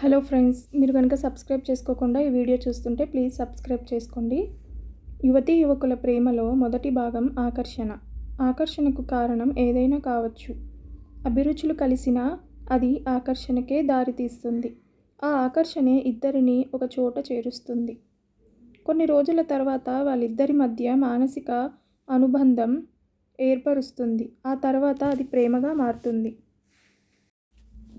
Hello friends, మీరు కనుక subscribe చేసుకోకుండా ఈ వీడియో చూస్తుంటే ప్లీజ్ సబ్స్క్రైబ్ చేసుకోండి. యువతీ యువకుల ప్రేమలో మొదటి భాగం ఆకర్షణ. ఆకర్షణకు కారణం ఏదైనా కావచ్చు. అభిరుచులు కలిసినా అది ఆకర్షణకే దారితీస్తుంది. ఆ ఆకర్షణే ఇద్దరిని ఒక చోట చేరుస్తుంది. కొన్ని రోజుల తర్వాత వాళ్ళిద్దరి మధ్య మానసిక అనుబంధం ఏర్పరుస్తుంది. ఆ తర్వాత అది ప్రేమగా మారుతుంది.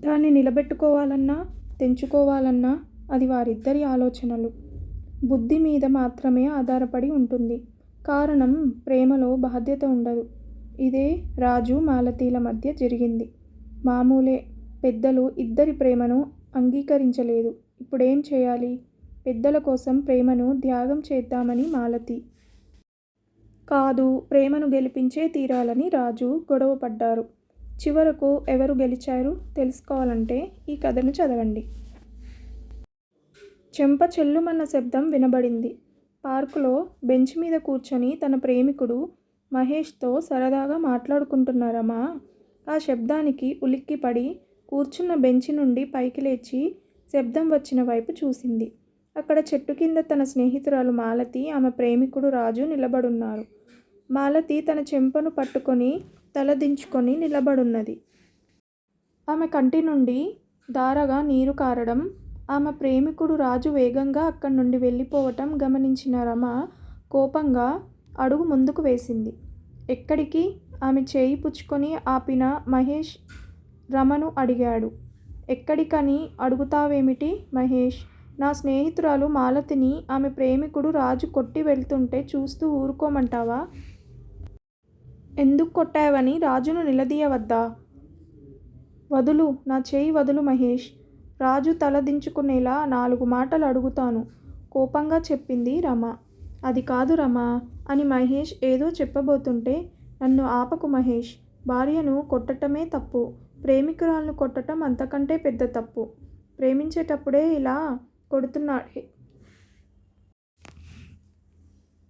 దాన్ని నిలబెట్టుకోవాలన్నా తెంచుకోవాలన్నా అది వారిద్దరి ఆలోచనలు, బుద్ధి మీద మాత్రమే ఆధారపడి ఉంటుంది. కారణం ప్రేమలో బాధ్యత ఉండదు. ఇదే రాజు మాలతీల మధ్య జరిగింది. మామూలే, పెద్దలు ఇద్దరి ప్రేమను అంగీకరించలేదు. ఇప్పుడేం చేయాలి? పెద్దల కోసం ప్రేమను త్యాగం చేద్దామని మాలతి. కాదు, ప్రేమను గెలిపించే తీరాలని రాజు గొడవపడ్డారు. చివరకు ఎవరు గెలిచారు తెలుసుకోవాలంటే ఈ కథను చదవండి. చెంప చెల్లుమన్న శబ్దం వినబడింది. పార్కులో బెంచ్ మీద కూర్చొని తన ప్రేమికుడు మహేష్తో సరదాగా మాట్లాడుకుంటున్నారమ్మా. ఆ శబ్దానికి ఉలిక్కిపడి కూర్చున్న బెంచి నుండి పైకి లేచి శబ్దం వచ్చిన వైపు చూసింది. అక్కడ చెట్టు కింద తన స్నేహితురాలు మాలతి, ఆమె ప్రేమికుడు రాజు నిలబడున్నారు. మాలతి తన చెంపను పట్టుకొని తలదించుకొని నిలబడున్నది. ఆమె కంటి నుండి ధారగా నీరు కారడం, ఆమె ప్రేమికుడు రాజు వేగంగా అక్కడి నుండి వెళ్ళిపోవటం గమనించిన రమ కోపంగా అడుగు ముందుకు వేసింది. ఎక్కడికి? ఆమె చేయి పుచ్చుకొని ఆపిన మహేష్ రమను అడిగాడు. ఎక్కడికని అడుగుతావేమిటి మహేష్? నా స్నేహితురాలు మాలతిని ఆమె ప్రేమికుడు రాజు కొట్టి వెళ్తుంటే చూస్తూ ఊరుకోమంటావా? ఎందుకు కొట్టావని రాజును నిలదీయవద్దా? వదులు, నా చేయి వదులు మహేష్. రాజు తల దించుకునేలా 4 మాటలు అడుగుతాను కోపంగా చెప్పింది రమ. అది కాదు రమా అని మహేష్ ఏదో చెప్పబోతుంటే, నన్ను ఆపకు మహేష్. భార్యను కొట్టటమే తప్పు, ప్రేమికురాలను కొట్టటం అంతకంటే పెద్ద తప్పు. ప్రేమించేటప్పుడే ఇలా కొడుతున్నాడే.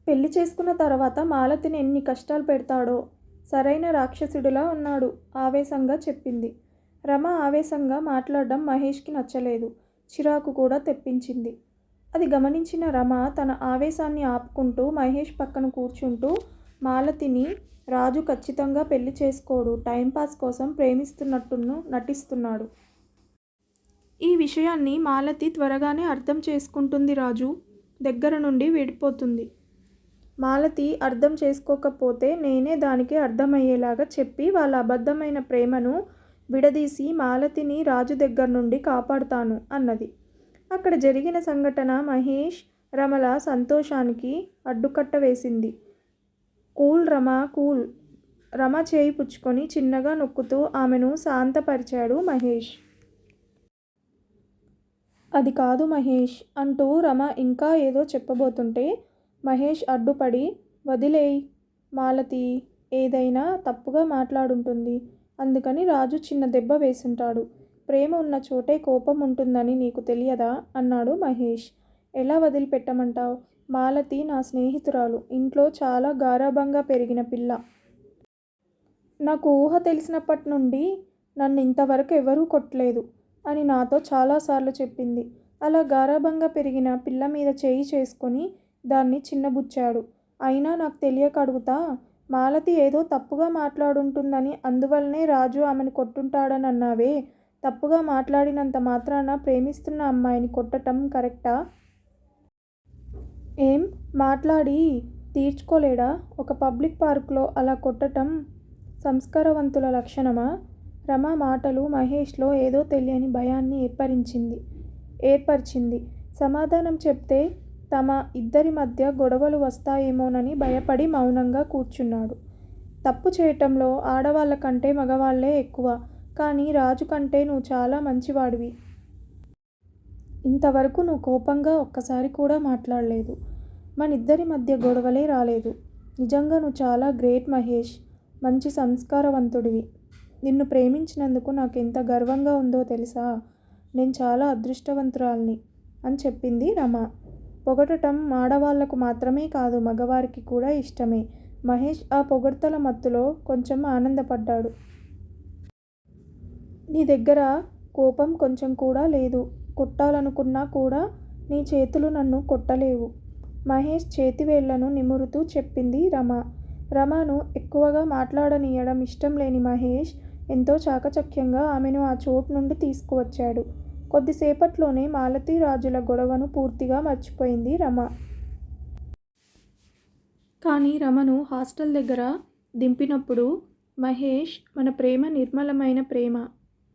పెళ్లి చేసుకున్న తర్వాత మాలతిని ఎన్ని కష్టాలు పెడతాడో. సరైన రాక్షసుడిలా ఉన్నాడు ఆవేశంగా చెప్పింది. రమ ఆవేశంగా మాట్లాడడం మహేష్కి నచ్చలేదు. చిరాకు కూడా తెప్పించింది. అది గమనించిన రమ తన ఆవేశాన్ని ఆపుకుంటూ మహేష్ పక్కన కూర్చుంటూ, మాలతిని రాజు ఖచ్చితంగా పెళ్లి చేసుకోడు, టైంపాస్ కోసం ప్రేమిస్తున్నట్టు నటిస్తున్నాడు. ఈ విషయాన్ని మాలతి త్వరగానే అర్థం చేసుకుంటుంది. రాజు దగ్గర నుండి విడిపోతుంది. మాలతి అర్థం చేసుకోకపోతే నేనే దానికి అర్థమయ్యేలాగా చెప్పి వాళ్ళ అబద్ధమైన ప్రేమను విడదీసి మాలతిని రాజు దగ్గర నుండి కాపాడుతాను అన్నది. అక్కడ జరిగిన సంఘటన మహేష్, రమల సంతోషానికి అడ్డుకట్ట వేసింది. Cool Rama, cool. రమ చేయి పుచ్చుకొని చిన్నగా నొక్కుతూ ఆమెను శాంతపరిచాడు మహేష్. అది కాదు మహేష్ అంటూ రమ ఇంకా ఏదో చెప్పబోతుంటే మహేష్ అడ్డుపడి, వదిలేయ్ మాలతి, ఏదైనా తప్పుగా మాట్లాడుంటుంది. అందుకని రాజు చిన్న దెబ్బ వేసుంటాడు. ప్రేమ ఉన్న చోటే కోపం ఉంటుందని నీకు తెలియదా అన్నాడు మహేష్. ఎలా వదిలిపెట్టమంటావు? మాలతి నా స్నేహితురాలు, ఇంట్లో చాలా గారాబంగా పెరిగిన పిల్ల. నాకు ఊహ తెలిసినప్పటి నుండి నన్ను ఇంతవరకు ఎవరూ కొట్టలేదు అని నాతో చాలాసార్లు చెప్పింది. అలా గారాబంగా పెరిగిన పిల్ల మీద చేయి చేసుకొని దాన్ని చిన్నబుచ్చాడు. అయినా నాకు తెలియక అడుగుతా, మాలతి ఏదో తప్పుగా మాట్లాడుంటుందని అందువల్లనే రాజు ఆమెను కొట్టుంటాడని అన్నావే. తప్పుగా మాట్లాడినంత మాత్రాన ప్రేమిస్తున్న అమ్మాయిని కొట్టటం కరెక్టా? ఏం మాట్లాడి తీర్చుకోలేడా? ఒక పబ్లిక్ పార్కులో అలా కొట్టటం సంస్కారవంతుల లక్షణమా? రమ మాటలు మహేష్లో ఏదో తెలియని భయాన్ని ఏర్పరిచింది. సమాధానం చెప్తే తమ ఇద్దరి మధ్య గొడవలు వస్తాయేమోనని భయపడి మౌనంగా కూర్చున్నాడు. తప్పు చేయటంలో ఆడవాళ్ళ కంటే మగవాళ్లే ఎక్కువ. కానీ రాజు కంటే నువ్వు చాలా మంచివాడివి. ఇంతవరకు నువ్వు కోపంగా ఒక్కసారి కూడా మాట్లాడలేదు. మనిద్దరి మధ్య గొడవలే రాలేదు. నిజంగా నువ్వు చాలా గ్రేట్ మహేష్. మంచి సంస్కారవంతుడివి. నిన్ను ప్రేమించినందుకు నాకు ఎంత గర్వంగా ఉందో తెలుసా? నేను చాలా అదృష్టవంతురాల్ని అని చెప్పింది రమ. పొగడటం ఆడవాళ్లకు మాత్రమే కాదు, మగవారికి కూడా ఇష్టమే. మహేష్ ఆ పొగడ్తల మత్తులో కొంచెం ఆనందపడ్డాడు. నీ దగ్గర కోపం కొంచెం కూడా లేదు. కొట్టాలనుకున్నా కూడా నీ చేతులు నన్ను కొట్టలేవు. మహేష్ చేతివేళ్లను నిమురుతూ చెప్పింది రమ. రమను ఎక్కువగా మాట్లాడనీయడం ఇష్టం లేని మహేష్ ఎంతో చాకచక్యంగా ఆమెను ఆ చోటు నుండి తీసుకువచ్చాడు. కొద్దిసేపట్లోనే మాలతి రాజుల గొడవను పూర్తిగా మర్చిపోయింది రమ. కానీ రమను హాస్టల్ దగ్గర దింపినప్పుడు మహేష్, మన ప్రేమ నిర్మలమైన ప్రేమ.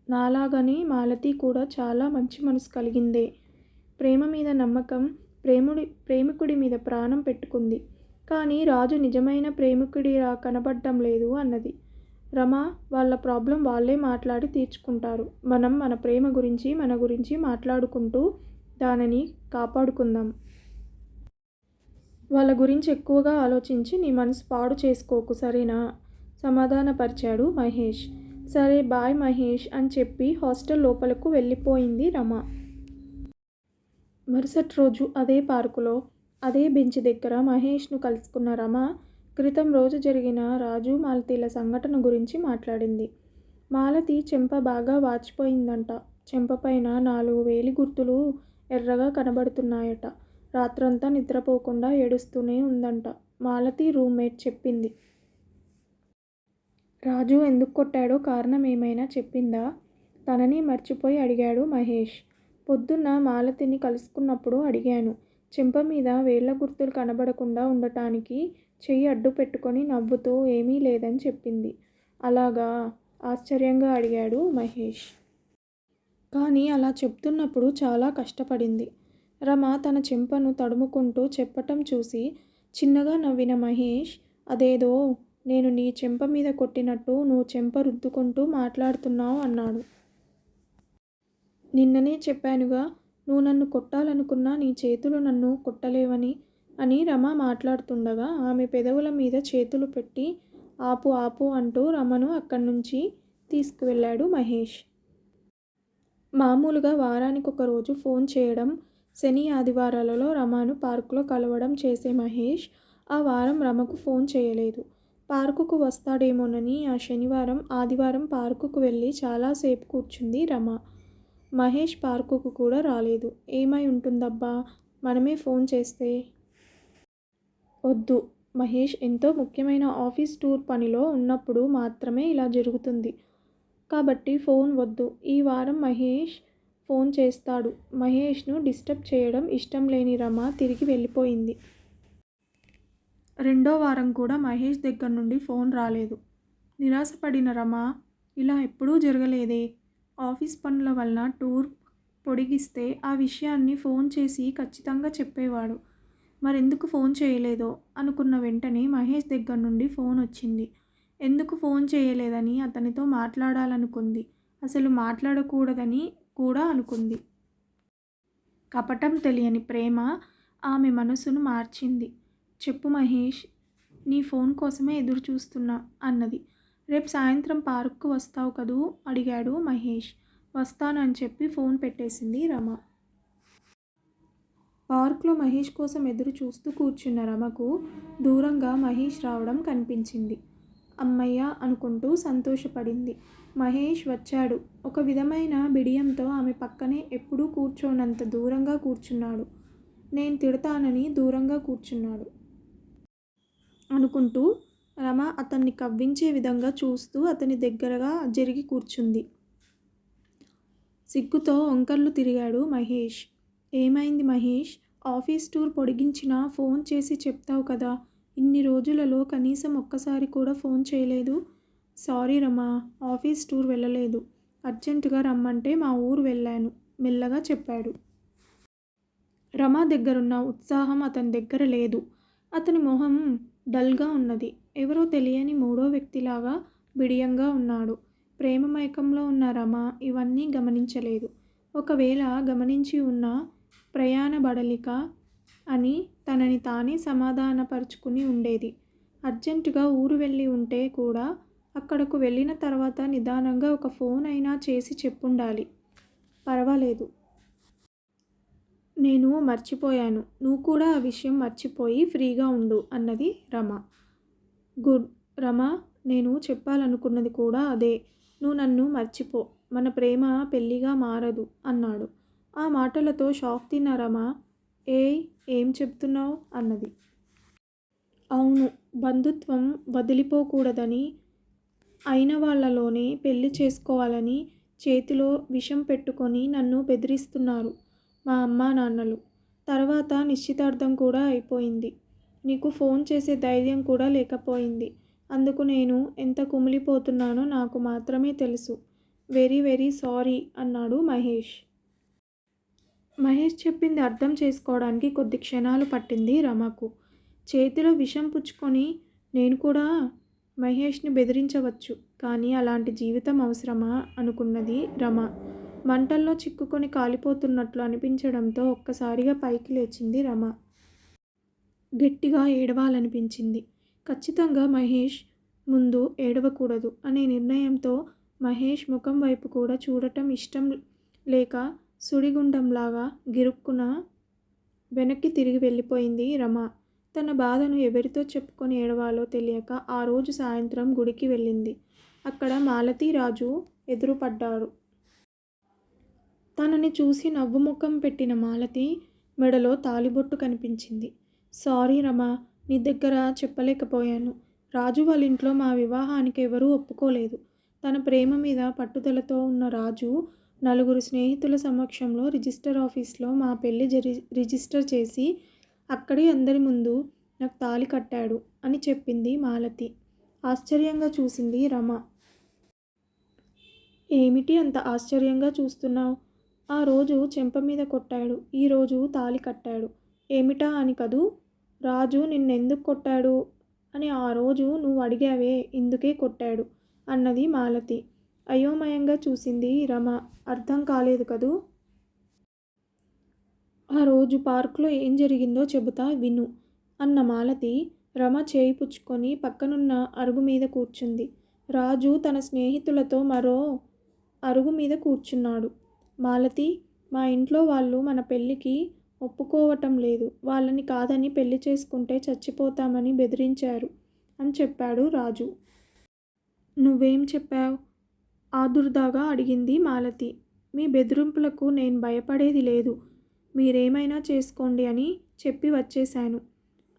నాలాగని మాలతి కూడా చాలా మంచి మనసు కలిగిందే. ప్రేమ మీద నమ్మకం, ప్రేమికుడి మీద ప్రాణం పెట్టుకుంది. కానీ రాజు నిజమైన ప్రేమికుడిలా కనబడ్డం లేదు అన్నది. రమ, వాళ్ళ ప్రాబ్లం వాళ్ళే మాట్లాడి తీర్చుకుంటారు. మనం మన ప్రేమ గురించి మన గురించి మాట్లాడుకుంటూ దానిని కాపాడుకుందాం. వాళ్ళ గురించి ఎక్కువగా ఆలోచించి నీ మనసు పాడు చేసుకోకు, సరేనా? సమాధానపరిచాడు మహేష్. సరే బాయ్ మహేష్ అని చెప్పి హాస్టల్ లోపలకు వెళ్ళిపోయింది రమ. మరుసటి రోజు అదే పార్కులో అదే బెంచ్ దగ్గర మహేష్ను కలుసుకున్న రమ క్రితం రోజు జరిగిన రాజు మాలతీల సంఘటన గురించి మాట్లాడింది. మాలతి చెంప బాగా వాచిపోయిందంట. చెంపపైన 4 వేలి గుర్తులు ఎర్రగా కనబడుతున్నాయట. రాత్రంతా నిద్రపోకుండా ఏడుస్తూనే ఉందంట. మాలతి రూమ్మేట్ చెప్పింది. రాజు ఎందుకు కొట్టాడో కారణం ఏమైనా చెప్పిందా? తనని మర్చిపోయి అడిగాడు మహేష్. పొద్దున్న మాలతిని కలుసుకున్నప్పుడు అడిగాను. చెంప మీద వేళ్ల గుర్తులు కనబడకుండా ఉండటానికి చెయ్యి అడ్డు పెట్టుకొని నవ్వుతూ ఏమీ లేదని చెప్పింది. అలాగా? ఆశ్చర్యంగా అడిగాడు మహేష్. కానీ అలా చెప్తున్నప్పుడు చాలా కష్టపడింది. రమ తన చెంపను తడుముకుంటూ చెప్పటం చూసి చిన్నగా నవ్విన మహేష్, అదేదో నేను నీ చెంప మీద కొట్టినట్టు నువ్వు చెంప రుద్దుకుంటూ మాట్లాడుతున్నావు అన్నాడు. నిన్ననే చెప్పానుగా, నువ్వు నన్ను కొట్టాలనుకున్నా నీ చేతులు నన్ను కొట్టలేవని అని రమ మాట్లాడుతుండగా ఆమె పెదవుల మీద చేతులు పెట్టి ఆపు ఆపు అంటూ రమను అక్కడి నుంచి తీసుకువెళ్ళాడు మహేష్. మామూలుగా వారానికొక రోజు ఫోన్ చేయడం, శని ఆదివారాలలో రమను పార్కులో కలవడం చేసే మహేష్ ఆ వారం రమకు ఫోన్ చేయలేదు. పార్కుకు వస్తాడేమోనని ఆ శనివారం ఆదివారం పార్కుకు వెళ్ళి చాలాసేపు కూర్చుంది రమ. మహేష్ పార్కుకు కూడా రాలేదు. ఏమై ఉంటుందబ్బా, మనమే ఫోన్ చేస్తే? వద్దు, మహేష్ ఎంతో ముఖ్యమైన ఆఫీస్ టూర్ పనిలో ఉన్నప్పుడు మాత్రమే ఇలా జరుగుతుంది. కాబట్టి ఫోన్ వద్దు. ఈ వారం మహేష్ ఫోన్ చేస్తాడు. మహేష్ను డిస్టర్బ్ చేయడం ఇష్టం లేని రమ తిరిగి వెళ్ళిపోయింది. రెండో వారం కూడా మహేష్ దగ్గర నుండి ఫోన్ రాలేదు. నిరాశపడిన రమ, ఇలా ఎప్పుడూ జరగలేదే. ఆఫీస్ పనుల వలన టూర్ పొడిగిస్తే ఆ విషయాన్ని ఫోన్ చేసి ఖచ్చితంగా చెప్పేవాడు. మరెందుకు ఫోన్ చేయలేదో అనుకున్న వెంటనే మహేష్ దగ్గర నుండి ఫోన్ వచ్చింది. ఎందుకు ఫోన్ చేయలేదని అతనితో మాట్లాడాలనుకుంది. అసలు మాట్లాడకూడదని కూడా అనుకుంది. కపటం తెలియని ప్రేమ ఆమె మనసును మార్చింది. చెప్పు మహేష్, నీ ఫోన్ కోసమే ఎదురు చూస్తున్నా అన్నది. రేపు సాయంత్రం పార్కుకు వస్తావు కదూ అడిగాడు మహేష్. వస్తాను అని చెప్పి ఫోన్ పెట్టేసింది రమ. పార్కులో మహేష్ కోసం ఎదురు చూస్తూ కూర్చున్న రమకు దూరంగా మహేష్ రావడం కనిపించింది. అమ్మయ్య అనుకుంటూ సంతోషపడింది. మహేష్ వచ్చాడు. ఒక విధమైన బిడియంతో ఆమె పక్కనే ఎప్పుడూ కూర్చోనంత దూరంగా కూర్చున్నాడు. నేను తిడతానని దూరంగా కూర్చున్నాడు అనుకుంటూ రమ అతన్ని కవ్వించే విధంగా చూస్తూ అతని దగ్గరగా జరిగి కూర్చుంది. సిగ్గుతో వంకర్లు తిరిగాడు మహేష్. ఏమైంది మహేష్? ఆఫీస్ టూర్ పొడిగించినా ఫోన్ చేసి చెప్తావు కదా. ఇన్ని రోజులలో కనీసం ఒక్కసారి కూడా ఫోన్ చేయలేదు. సారీ రమా, ఆఫీస్ టూర్ వెళ్ళలేదు. అర్జెంటుగా రమ్మంటే మా ఊరు వెళ్ళాను మెల్లగా చెప్పాడు. రమ దగ్గరున్న ఉత్సాహం అతని దగ్గర లేదు. అతని మొహం డల్గా ఉన్నది. ఎవరో తెలియని మూడో వ్యక్తిలాగా బిడియంగా ఉన్నాడు. ప్రేమ మైకంలో ఉన్న రమ ఇవన్నీ గమనించలేదు. ఒకవేళ గమనించి ఉన్న ప్రయాణ బడలిక అని తనని తానే సమాధానపరుచుకుని ఉండేది. అర్జెంటుగా ఊరు వెళ్ళి ఉంటే కూడా అక్కడకు వెళ్ళిన తర్వాత నిదానంగా ఒక ఫోన్ అయినా చేసి చెప్పుండాలి. పర్వాలేదు, నేను మర్చిపోయాను. నువ్వు కూడా ఆ విషయం మర్చిపోయి ఫ్రీగా ఉండు అన్నది రమ. గుడ్ రమ, నేను చెప్పాలనుకున్నది కూడా అదే. నువ్వు నన్ను మర్చిపో. మన ప్రేమ పెళ్ళిగా మారదు అన్నాడు. ఆ మాటలతో షాక్ తిన్న రమ, ఏయ్ ఏం చెప్తున్నావు అన్నది. అవును, బంధుత్వం వదిలిపోకూడదని, అయిన వాళ్ళలోనే పెళ్లి చేసుకోవాలని చేతిలో విషం పెట్టుకొని నన్ను బెదిరిస్తున్నారు మా అమ్మా నాన్నలు. తర్వాత నిశ్చితార్థం కూడా అయిపోయింది. నీకు ఫోన్ చేసే ధైర్యం కూడా లేకపోయింది. అందుకు నేను ఎంత కుమిలిపోతున్నానో నాకు మాత్రమే తెలుసు. వెరీ వెరీ సారీ అన్నాడు మహేష్. మహేష్ చెప్పింది అర్థం చేసుకోవడానికి కొద్ది క్షణాలు పట్టింది రమకు. చేతిలో విషం పుచ్చుకొని నేను కూడా మహేష్ని బెదిరించవచ్చు, కానీ అలాంటి జీవితం అవసరమా అనుకున్నది రమ. మంటల్లో చిక్కుకొని కాలిపోతున్నట్లు అనిపించడంతో ఒక్కసారిగా పైకి లేచింది రమ. గట్టిగా ఏడవాలనిపించింది. ఖచ్చితంగా మహేష్ ముందు ఏడవకూడదు అనే నిర్ణయంతో మహేష్ ముఖం వైపు కూడా చూడటం ఇష్టం లేక సుడిగుండంలాగా గిరుక్కున వెనక్కి తిరిగి వెళ్ళిపోయింది రమ. తన బాధను ఎవరితో చెప్పుకొని ఏడవాలో తెలియక ఆ రోజు సాయంత్రం గుడికి వెళ్ళింది. అక్కడ మాలతి రాజు ఎదురుపడ్డాడు. తనని చూసి నవ్వు ముఖం పెట్టిన మాలతి మెడలో తాళిబొట్టు కనిపించింది. సారీ రమా, నీ దగ్గర చెప్పలేకపోయాను. రాజు వాళ్ళ ఇంట్లో మా వివాహానికి ఎవరూ ఒప్పుకోలేదు. తన ప్రేమ మీద పట్టుదలతో ఉన్న రాజు నలుగురు స్నేహితుల సమక్షంలో రిజిస్టర్ ఆఫీస్లో మా పెళ్లి రిజిస్టర్ చేసి అక్కడే అందరి ముందు నాకు తాళి కట్టాడు అని చెప్పింది మాలతి. ఆశ్చర్యంగా చూసింది రమ. ఏమిటి అంత ఆశ్చర్యంగా చూస్తున్నావు? ఆ రోజు చెంప మీద కొట్టాడు, ఈరోజు తాళి కట్టాడు. ఏమిటా అని కదూ? రాజు నిన్నెందుకు కొట్టాడు అని ఆ రోజు నువ్వు అడిగావే, ఇందుకే కొట్టాడు అన్నది మాలతి. అయోమయంగా చూసింది రమ. అర్థం కాలేదు కదూ? ఆ రోజు పార్కులో ఏం జరిగిందో చెబుతా విను అన్న మాలతి రమ చేయి పుచ్చుకొని పక్కనున్న అరుగు మీద కూర్చుంది. రాజు తన స్నేహితులతో మరో అరుగు మీద కూర్చున్నాడు. మాలతి, మా ఇంట్లో వాళ్ళు మన పెళ్ళికి ఒప్పుకోవటం లేదు. వాళ్ళని కాదని పెళ్లి చేసుకుంటే చచ్చిపోతామని బెదిరించారు అని చెప్పాడు రాజు. నువ్వేం చెప్పావు? ఆదుర్దాగా అడిగింది మాలతి. మీ బెదిరింపులకు నేను భయపడేది లేదు. మీరేమైనా చేసుకోండి అని చెప్పి వచ్చేశాను.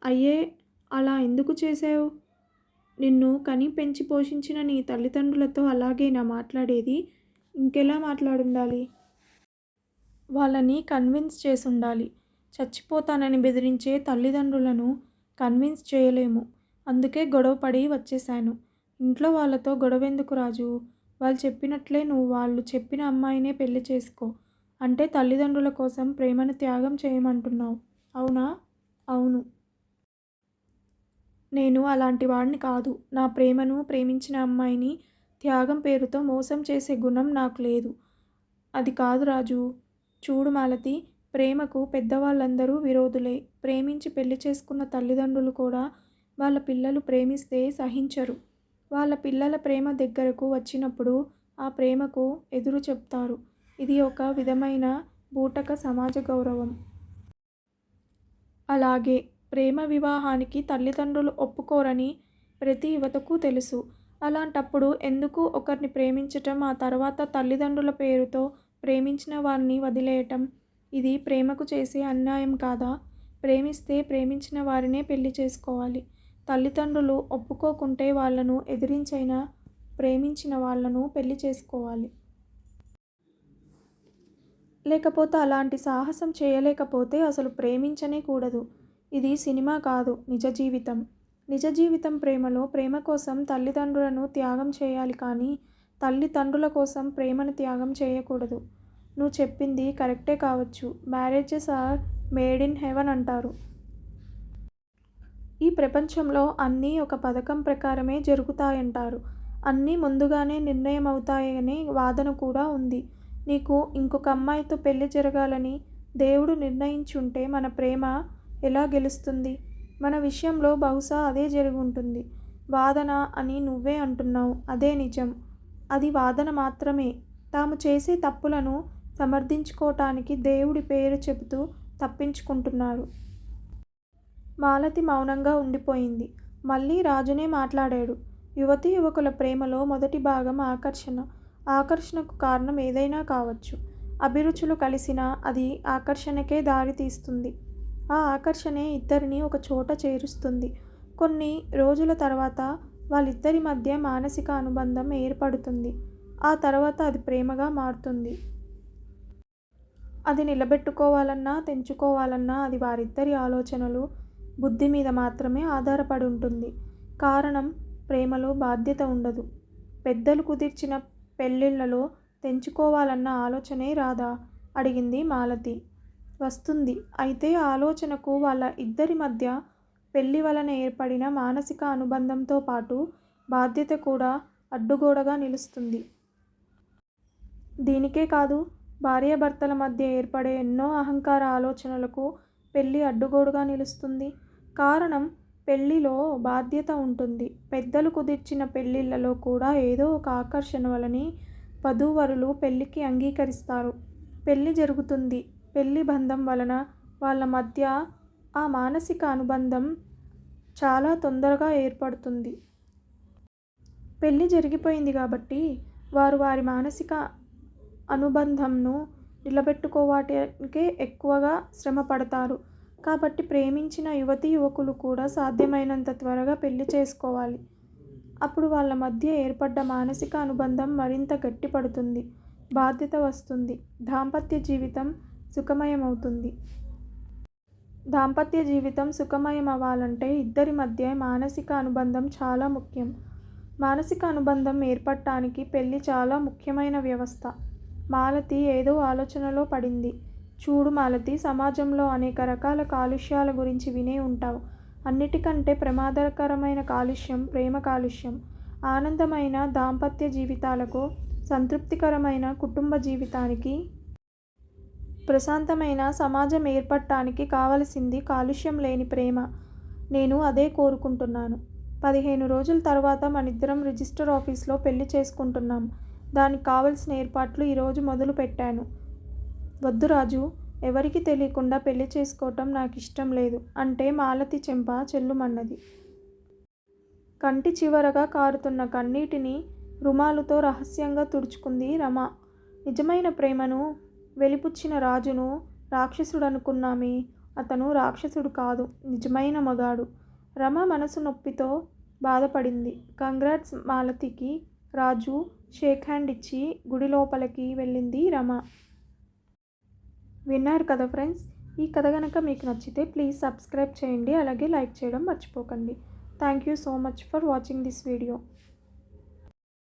అయ్యే, అలా ఎందుకు చేశావు? నిన్ను కని పెంచి పోషించిన నీ తల్లిదండ్రులతో అలాగేనా మాట్లాడేది? ఇంకెలా మాట్లాడుండాలి? వాళ్ళని కన్విన్స్ చేసుండాలి. చచ్చిపోతానని బెదిరించే తల్లిదండ్రులను కన్విన్స్ చేయలేము. అందుకే గొడవ పడి వచ్చేశాను. ఇంట్లో వాళ్ళతో గొడవెందుకు రాజు? వాళ్ళు చెప్పినట్లే నువ్వు వాళ్ళు చెప్పిన అమ్మాయినే పెళ్లి చేసుకో అంటే తల్లిదండ్రుల కోసం ప్రేమను త్యాగం చేయమంటున్నావు, అవునా? అవును. నేను అలాంటి వాడిని కాదు. నా ప్రేమను ప్రేమించిన అమ్మాయిని త్యాగం పేరుతో మోసం చేసే గుణం నాకు లేదు. అది కాదు రాజు. చూడు మాలతి, ప్రేమకు పెద్దవాళ్ళందరూ విరోధులే. ప్రేమించి పెళ్లి చేసుకున్న తల్లిదండ్రులు కూడా వాళ్ళ పిల్లలు ప్రేమిస్తే సహించరు. వాళ్ళ పిల్లల ప్రేమ దగ్గరకు వచ్చినప్పుడు ఆ ప్రేమకు ఎదురు చెప్తారు. ఇది ఒక విధమైన బూటక సమాజ గౌరవం. అలాగే ప్రేమ వివాహానికి తల్లిదండ్రులు ఒప్పుకోరని ప్రతి యువతకు తెలుసు. అలాంటప్పుడు ఎందుకు ఒకరిని ప్రేమించటం, ఆ తర్వాత తల్లిదండ్రుల పేరుతో ప్రేమించిన వారిని వదిలేయటం? ఇది ప్రేమకు చేసే అన్యాయం కాదా? ప్రేమిస్తే ప్రేమించిన వారినే పెళ్లి చేసుకోవాలి. తల్లిదండ్రులు ఒప్పుకోకుంటే వాళ్లను ఎదిరించైనా ప్రేమించిన వాళ్లను పెళ్లి చేసుకోవాలి. లేకపోతే అలాంటి సాహసం చేయలేకపోతే అసలు ప్రేమించనే కూడదు. ఇది సినిమా కాదు, నిజ జీవితం. నిజ జీవితం ప్రేమలో ప్రేమ కోసం తల్లిదండ్రులను త్యాగం చేయాలి, కానీ తల్లిదండ్రుల కోసం ప్రేమను త్యాగం చేయకూడదు. నువ్వు చెప్పింది కరెక్టే కావచ్చు. Marriages are made in heaven అంటారు. ఈ ప్రపంచంలో అన్నీ ఒక పథకం ప్రకారమే జరుగుతాయంటారు. అన్నీ ముందుగానే నిర్ణయం అవుతాయనే వాదన కూడా ఉంది. నీకు ఇంకొక అమ్మాయితో పెళ్లి జరగాలని దేవుడు నిర్ణయించుంటే మన ప్రేమ ఎలా గెలుస్తుంది? మన విషయంలో బహుశా అదే జరిగి ఉంటుంది. వాదన అని నువ్వే అంటున్నావు, అదే నిజం. అది వాదన మాత్రమే. తాము చేసే తప్పులను సమర్థించుకోవటానికి దేవుడి పేరు చెబుతూ తప్పించుకుంటున్నారు. మాలతి మౌనంగా ఉండిపోయింది. మళ్ళీ రాజునే మాట్లాడాడు. యువతీ యువకుల ప్రేమలో మొదటి భాగం ఆకర్షణ. ఆకర్షణకు కారణం ఏదైనా కావచ్చు. అభిరుచులు కలిసినా అది ఆకర్షణకే దారి తీస్తుంది. ఆ ఆకర్షణే ఇద్దరిని ఒక చోట చేరుస్తుంది. కొన్ని రోజుల తర్వాత వాళ్ళిద్దరి మధ్య మానసిక అనుబంధం ఏర్పడుతుంది. ఆ తర్వాత అది ప్రేమగా మారుతుంది. అది నిలబెట్టుకోవాలన్నా, తెంచుకోవాలన్నా అది వారిద్దరి ఆలోచనలు, బుద్ధి మీద మాత్రమే ఆధారపడి ఉంటుంది. కారణం ప్రేమలో బాధ్యత ఉండదు. పెద్దలు కుదిర్చిన పెళ్ళిళ్ళలో తెంచుకోవాలన్న ఆలోచనే రాదా? అడిగింది మాలతి. వస్తుంది. అయితే ఆ ఆలోచనకు వాళ్ళ ఇద్దరి మధ్య పెళ్లి వలన ఏర్పడిన మానసిక అనుబంధంతో పాటు బాధ్యత కూడా అడ్డుగోడగా నిలుస్తుంది. దీనికే కాదు, భార్యాభర్తల మధ్య ఏర్పడే ఎన్నో అహంకార ఆలోచనలకు పెళ్లి అడ్డుగోడుగా నిలుస్తుంది. కారణం పెళ్లిలో బాధ్యత ఉంటుంది. పెద్దలు కుదిర్చిన పెళ్ళిళ్ళలో కూడా ఏదో ఒక ఆకర్షణ వలని వధూవరులు పెళ్లికి అంగీకరిస్తారు. పెళ్లి జరుగుతుంది. పెళ్లి బంధం వలన వాళ్ళ మధ్య ఆ మానసిక అనుబంధం చాలా తొందరగా ఏర్పడుతుంది. పెళ్లి జరిగిపోయింది కాబట్టి వారు వారి మానసిక అనుబంధంను నిలబెట్టుకోవటానికే ఎక్కువగా శ్రమ పడతారు. కాబట్టి ప్రేమించిన యువతీ యువకులు కూడా సాధ్యమైనంత త్వరగా పెళ్లి చేసుకోవాలి. అప్పుడు వాళ్ళ మధ్య ఏర్పడ్డ మానసిక అనుబంధం మరింత గట్టిపడుతుంది. బాధ్యత వస్తుంది. దాంపత్య జీవితం సుఖమయమవుతుంది. దాంపత్య జీవితం సుఖమయం అవ్వాలంటే ఇద్దరి మధ్య మానసిక అనుబంధం చాలా ముఖ్యం. మానసిక అనుబంధం ఏర్పడటానికి పెళ్లి చాలా ముఖ్యమైన వ్యవస్థ. మాలతి ఏదో ఆలోచనలో పడింది. చూడు మాలతి, సమాజంలో అనేక రకాల కాలుష్యాల గురించి వినే ఉంటావు. అన్నిటికంటే ప్రమాదకరమైన కాలుష్యం ప్రేమ కాలుష్యం. ఆనందమైన దాంపత్య జీవితాలకు, సంతృప్తికరమైన కుటుంబ జీవితానికి, ప్రశాంతమైన సమాజం ఏర్పడటానికి కావలసింది కాలుష్యం లేని ప్రేమ. నేను అదే కోరుకుంటున్నాను. 15 రోజుల తర్వాత మనిద్దరం రిజిస్టర్ ఆఫీస్లో పెళ్లి చేసుకుంటున్నాం. దానికి కావలసిన ఏర్పాట్లు ఈరోజు మొదలు పెట్టాను. వద్దు రాజు, ఎవరికీ తెలియకుండా పెళ్లి చేసుకోవటం నాకు ఇష్టం లేదు అంటే మాలతి చెంప చెల్లుమన్నది. కంటి చివరగా కారుతున్న కన్నీటిని రుమాలుతో రహస్యంగా తుడుచుకుంది రమ. నిజమైన ప్రేమను వెలిపుచ్చిన రాజును రాక్షసుడనుకున్నామే, అతను రాక్షసుడు కాదు, నిజమైన మగాడు. రమ మనసు నొప్పితో బాధపడింది. కంగ్రాట్స్ మాలతికి రాజు షేక్ హ్యాండ్ ఇచ్చి గుడి లోపలికి వెళ్ళింది రమ. విన్నారు కదా ఫ్రెండ్స్, ఈ కథ కనుక మీకు నచ్చితే ప్లీజ్ సబ్స్క్రైబ్ చేయండి. అలాగే లైక్ చేయడం మర్చిపోకండి. Thank you so much for watching this video.